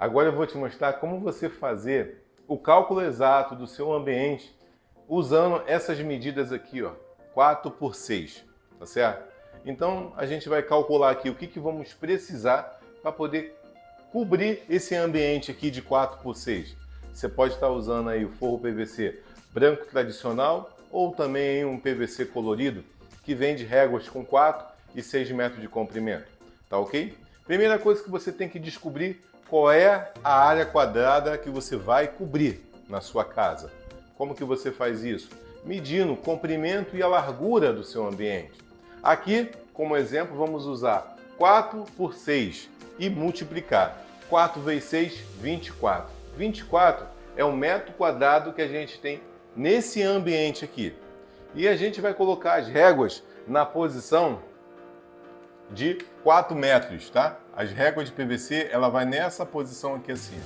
Agora eu vou te mostrar como você fazer o cálculo exato do seu ambiente usando essas medidas aqui, ó, 4x6, tá certo? Então a gente vai calcular aqui o que vamos precisar para poder cobrir esse ambiente aqui de 4x6. Você pode estar usando aí o forro PVC branco tradicional ou também um PVC colorido que vem de réguas com 4 e 6 metros de comprimento, tá ok? Primeira coisa que você tem que descobrir qual é a área quadrada que você vai cobrir na sua casa. Como que você faz isso? Medindo o comprimento e a largura do seu ambiente. Aqui, como exemplo, vamos usar 4 por 6 e multiplicar. 4 vezes 6, 24. 24 é o metro quadrado que a gente tem nesse ambiente aqui. E a gente vai colocar as réguas na posição de 4 metros, tá? As réguas de PVC, ela vai nessa posição aqui assim.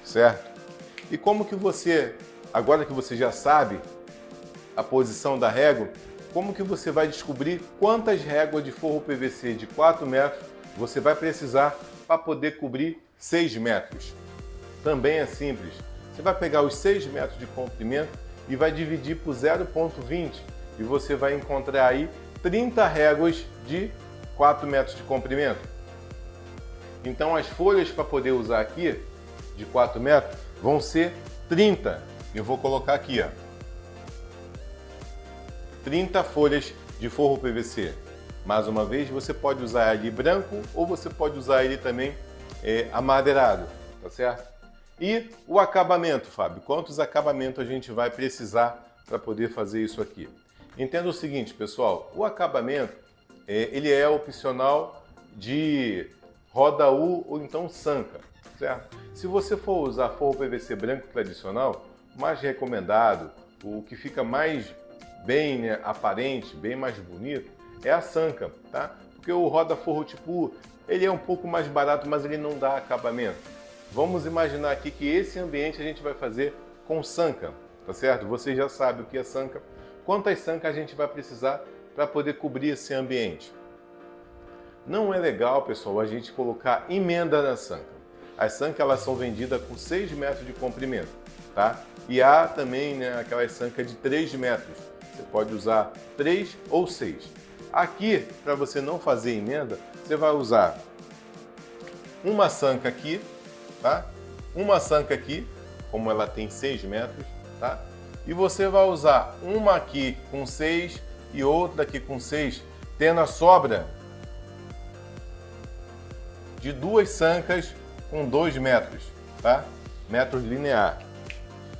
Certo? E como que você, agora que você já sabe a posição da régua, como que você vai descobrir quantas réguas de forro PVC de 4 metros você vai precisar para poder cobrir 6 metros? Também é simples. Você vai pegar os 6 metros de comprimento e vai dividir por 0,20 e você vai encontrar aí 30 réguas de 4 metros de comprimento. Então as folhas para poder usar aqui de 4 metros vão ser 30. Eu vou colocar aqui, ó, 30 folhas de forro PVC. Mais uma vez, você pode usar ele branco ou você pode usar ele também amadeirado, tá certo? E o acabamento, Fábio, quantos acabamentos a gente vai precisar para poder fazer isso aqui? Entenda o seguinte, pessoal, o acabamento ele é opcional de roda U ou então sanca, certo? Se você for usar forro PVC branco tradicional, o mais recomendado, o que fica mais bem aparente, bem mais bonito, é a sanca, tá? Porque o roda forro tipo U, ele é um pouco mais barato, mas ele não dá acabamento. Vamos imaginar aqui que esse ambiente a gente vai fazer com sanca, tá certo? Você já sabe o que é sanca. Quantas sancas a gente vai precisar para poder cobrir esse ambiente? Não é legal, pessoal, a gente colocar emenda na sanca. As sancas elas são vendidas com 6 metros de comprimento, tá? E há também, né, aquelas sancas de 3 metros. Você pode usar 3 ou 6. Aqui, para você não fazer emenda, você vai usar uma sanca aqui, tá? Uma sanca aqui, como ela tem 6 metros, tá? E você vai usar uma aqui com 6 e outra aqui com 6, tendo a sobra de 2 sancas com 2 metros, tá? Metros linear.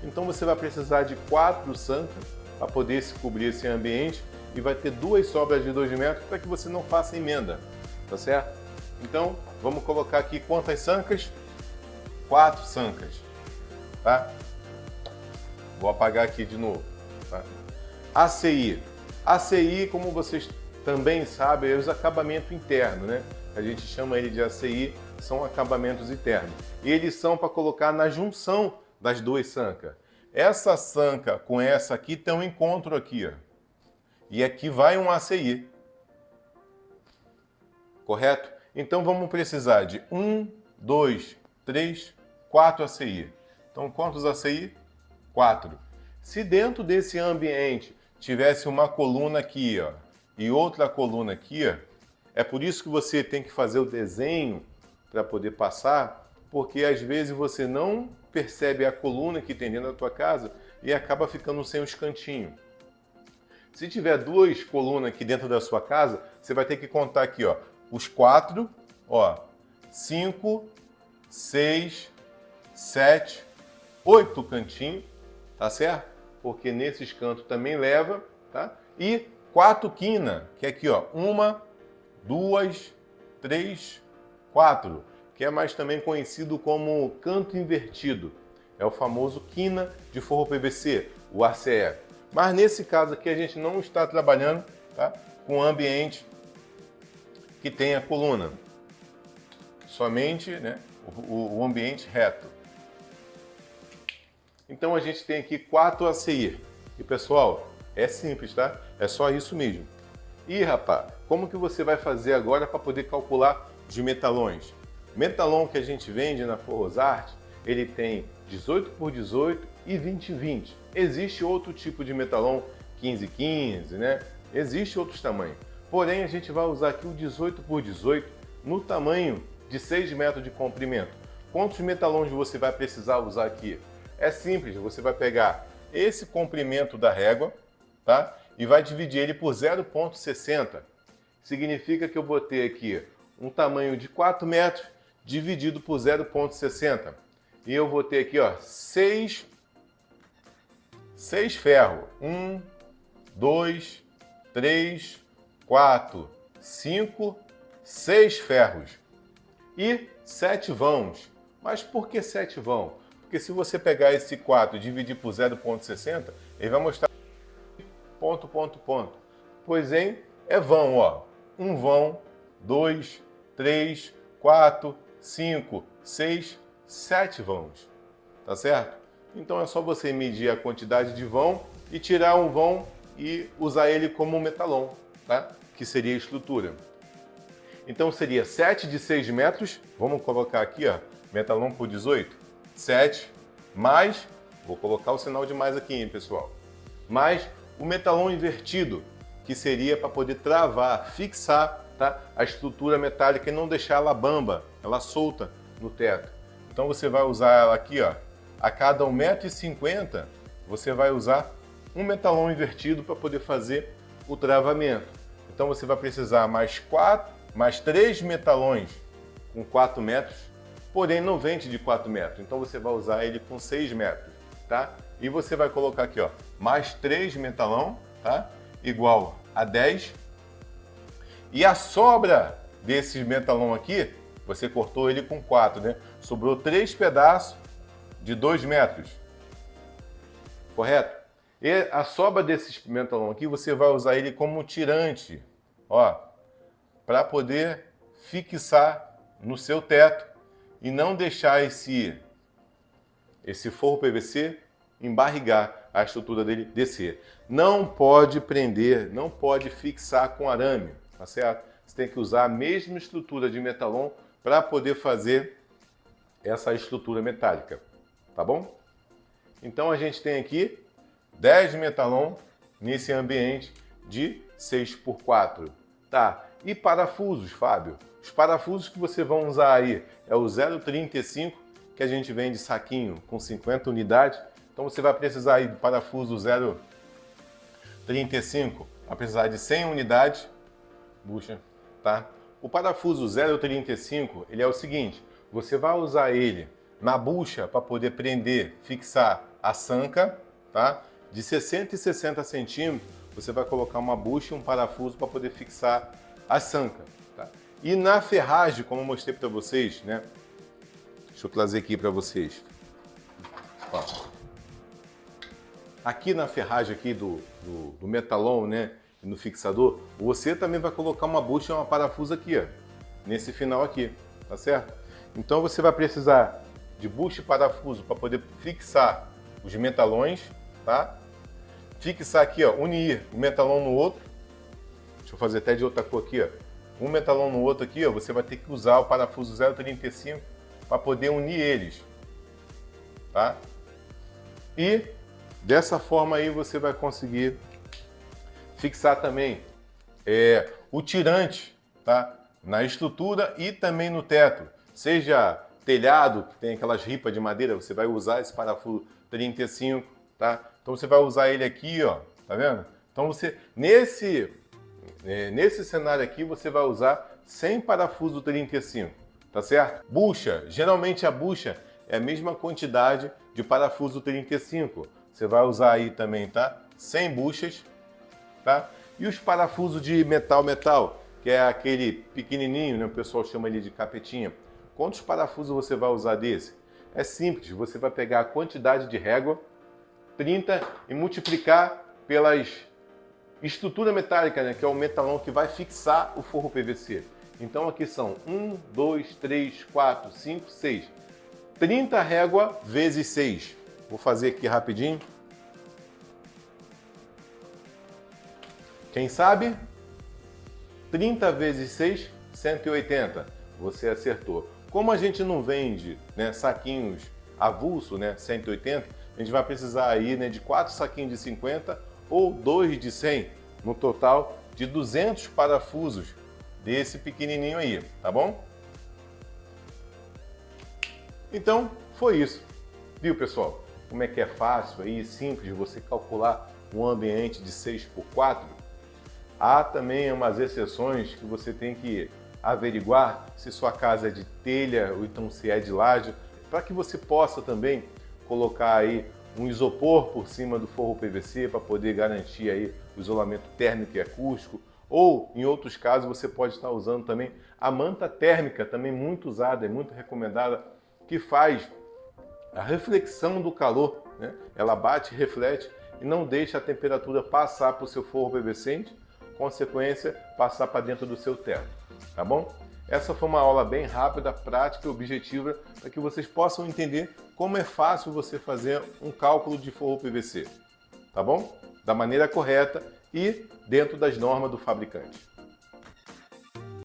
Então você vai precisar de 4 sancas para poder se cobrir esse ambiente e vai ter 2 sobras de 2 metros para que você não faça emenda, tá certo? Então vamos colocar aqui quantas sancas? 4 sancas, tá? Vou apagar aqui de novo, tá? ACI. ACI, como vocês também sabem, é os acabamentos internos, né? A gente chama ele de ACI, são acabamentos internos. E eles são para colocar na junção das 2 sancas. Essa sanca com essa aqui tem um encontro aqui, ó. E aqui vai um ACI. Correto? Então vamos precisar de 1, 2, 3, 4 ACI. Então quantos ACI? 4. Se dentro desse ambiente tivesse uma coluna aqui, ó, e outra coluna aqui, ó, é por isso que você tem que fazer o desenho para poder passar, porque às vezes você não percebe a coluna que tem dentro da tua casa e acaba ficando sem os cantinhos. Se tiver 2 colunas aqui dentro da sua casa, você vai ter que contar aqui, ó, os 4, ó, 5, 6, 7, 8 cantinhos, tá certo? Porque nesses cantos também leva, tá? E 4 quinas, que é aqui, ó, 1, 2, 3, 4, que é mais também conhecido como canto invertido. É o famoso quina de forro PVC, o ACE. Mas nesse caso aqui a gente não está trabalhando, tá, com ambiente que tenha coluna. Somente, né, o ambiente reto. Então a gente tem aqui 4 ACI. E pessoal, é simples, tá? É só isso mesmo. E rapaz, como que você vai fazer agora para poder calcular os metalões? Metalon que a gente vende na Forrosart, ele tem 18 por 18 e 20 por 20. Existe outro tipo de metalon, 15 por 15, né? Existe outros tamanhos. Porém, a gente vai usar aqui o 18 por 18 no tamanho de 6 metros de comprimento. Quantos metalons você vai precisar usar aqui? É simples, você vai pegar esse comprimento da régua, tá? E vai dividir ele por 0,60. Significa que eu botei aqui um tamanho de 4 metros dividido por 0,60. E eu vou ter aqui, ó, 6 ferros. 1, 2, 3, 4, 5, 6 ferros. E 7 vãos. Mas por que 7 vãos? Porque se você pegar esse 4 e dividir por 0,60, ele vai mostrar ponto, ponto, ponto. Pois é vão, ó. Um vão, 2, 3, 4, 5, 6, 7 vãos. Tá certo? Então é só você medir a quantidade de vão e tirar um vão e usar ele como um metalon, tá? Que seria a estrutura. Então seria 7 de 6 metros, vamos colocar aqui, ó, metalon por 18, 7 mais, vou colocar o sinal de mais aqui, hein, pessoal, mais o metalon invertido, que seria para poder travar, fixar, tá, a estrutura metálica e não deixar ela bamba, ela solta no teto. Então você vai usar ela aqui, ó, a cada 1,50 m, você vai usar um metalon invertido para poder fazer o travamento. Então você vai precisar mais 3 metalões com 4 metros, porém não vende de 4 metros, então você vai usar ele com 6 metros, tá? E você vai colocar aqui, ó, mais 3 metalão, tá? Igual a 10. E a sobra desses metalão aqui, você cortou ele com 4, né? Sobrou 3 pedaços de 2 metros, correto? E a sobra desses metalão aqui, você vai usar ele como tirante, ó, para poder fixar no seu teto e não deixar esse forro PVC embarrigar a estrutura dele descer. Não pode prender, não pode fixar com arame, tá certo? Você tem que usar a mesma estrutura de metalon para poder fazer essa estrutura metálica, tá bom? Então a gente tem aqui 10 metalon nesse ambiente de 6 por 4, tá? E parafusos, Fábio? Os parafusos que você vai usar aí é o 0,35, que a gente vende saquinho com 50 unidades. Então você vai precisar aí do parafuso 0,35, vai precisar de 100 unidades, bucha, tá? O parafuso 0,35, ele é o seguinte, você vai usar ele na bucha para poder prender, fixar a sanca, tá? De 60 e 60 centímetros, você vai colocar uma bucha e um parafuso para poder fixar a sanca, tá? E na ferragem, como eu mostrei para vocês, né? Deixa eu trazer aqui para vocês. Ó. Aqui na ferragem aqui do metalon, né? No fixador, você também vai colocar uma bucha e uma parafuso aqui, ó, nesse final aqui, tá certo? Então você vai precisar de bucha e parafuso para poder fixar os metalões, tá? Fixar aqui, ó, unir o metalon no outro. Deixa eu fazer até de outra cor aqui, ó. Um metalon no outro aqui, ó, você vai ter que usar o parafuso 0,35 para poder unir eles, tá? E dessa forma aí você vai conseguir fixar também o tirante, tá? Na estrutura e também no teto. Seja telhado, que tem aquelas ripas de madeira, você vai usar esse parafuso 35, tá? Então você vai usar ele aqui, ó, tá vendo? Então você, nesse cenário aqui, você vai usar 100 parafuso 35, tá certo? Bucha, geralmente a bucha é a mesma quantidade de parafuso 35. Você vai usar aí também, tá? 100 buchas, tá? E os parafusos de metal, que é aquele pequenininho, né? O pessoal chama ele de capetinha. Quantos parafusos você vai usar desse? É simples, você vai pegar a quantidade de régua, 30, e multiplicar pelas estrutura metálica, né? Que é o metalon que vai fixar o forro PVC. Então aqui são 1, 2, 3, 4, 5, 6. 30 régua vezes 6. Vou fazer aqui rapidinho. Quem sabe? 30 vezes 6, 180. Você acertou. Como a gente não vende, né, saquinhos avulso, né, 180, a gente vai precisar aí, né, de 4 saquinhos de 50 ou 2 de 100, no total de 200 parafusos desse pequenininho aí, tá bom? Então, foi isso. Viu, pessoal? Como é que é fácil aí, simples de você calcular um ambiente de 6x4? Há também umas exceções que você tem que averiguar se sua casa é de telha ou então se é de laje, para que você possa também colocar aí um isopor por cima do forro PVC para poder garantir aí o isolamento térmico e acústico. Ou, em outros casos, você pode estar usando também a manta térmica, também muito usada e muito recomendada, que faz a reflexão do calor, né? Ela bate, reflete e não deixa a temperatura passar para o seu forro PVC, consequência, passar para dentro do seu teto, tá bom? Essa foi uma aula bem rápida, prática e objetiva para que vocês possam entender como é fácil você fazer um cálculo de forro PVC, tá bom? Da maneira correta e dentro das normas do fabricante.